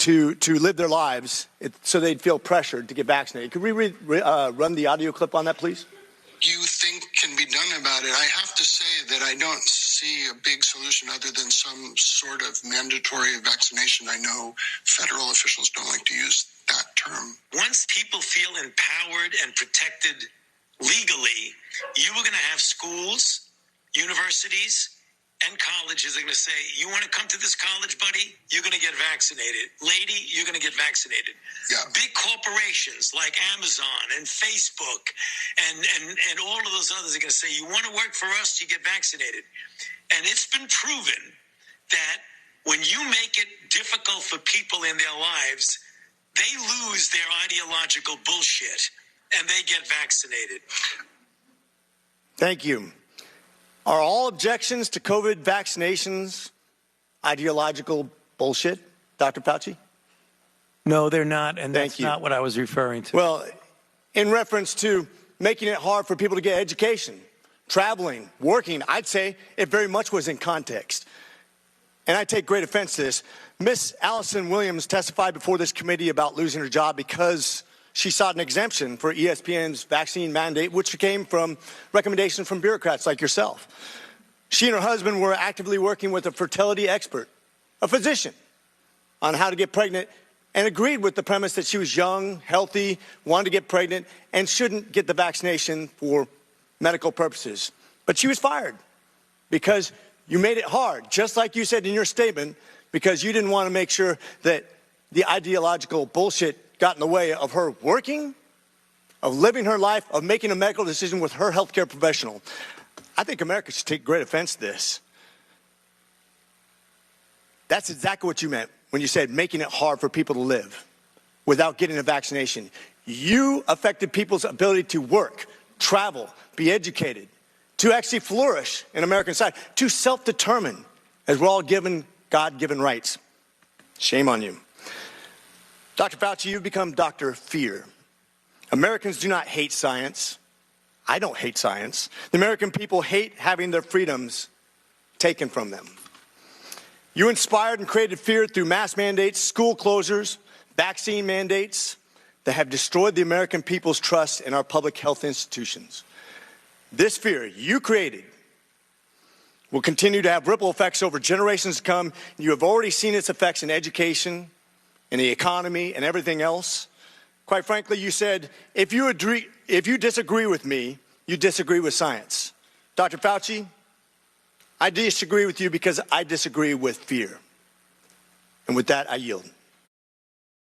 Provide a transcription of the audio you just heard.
to live their lives so they'd feel pressured to get vaccinated. Could we run the audio clip on that, please? You think can be done about it? I have to say that I don't see a big solution other than some sort of mandatory vaccination. I know federal officials don't like to use that term. Once people feel empowered and protected legally, you are going to have schools, universities, and colleges are going to say, you want to come to this college, buddy? You're going to get vaccinated. Lady, you're going to get vaccinated. Yeah. Big corporations like Amazon and Facebook and all of those others are going to say, you want to work for us, you get vaccinated. And it's been proven that when you make it difficult for people in their lives, they lose their ideological bullshit and they get vaccinated. Thank you. Are all objections to COVID vaccinations ideological bullshit, Dr. Fauci? No, they're not, and that's not what I was referring to. Well, in reference to making it hard for people to get education, traveling, working, I'd say it very much was in context. And I take great offense to this. Miss Allison Williams testified before this committee about losing her job because she sought an exemption for ESPN's vaccine mandate, which came from recommendations from bureaucrats like yourself. She and her husband were actively working with a fertility expert, a physician, on how to get pregnant, and agreed with the premise that she was young, healthy, wanted to get pregnant, and shouldn't get the vaccination for medical purposes. But she was fired because you made it hard, just like you said in your statement, because you didn't want to make sure that the ideological bullshit got in the way of her working, of living her life, of making a medical decision with her healthcare professional. I think America should take great offense to this. That's exactly what you meant when you said making it hard for people to live without getting a vaccination. You affected people's ability to work, travel, be educated, to actually flourish in American society, to self-determine, as we're all given God-given rights. Shame on you. Dr. Fauci, you've become Dr. Fear. Americans do not hate science. I don't hate science. The American people hate having their freedoms taken from them. You inspired and created fear through mass mandates, school closures, vaccine mandates that have destroyed the American people's trust in our public health institutions. This fear you created will continue to have ripple effects over generations to come. You have already seen its effects in education, in the economy, and everything else. Quite frankly, you said, if you disagree with me, you disagree with science. Dr. Fauci, I disagree with you because I disagree with fear. And with that, I yield.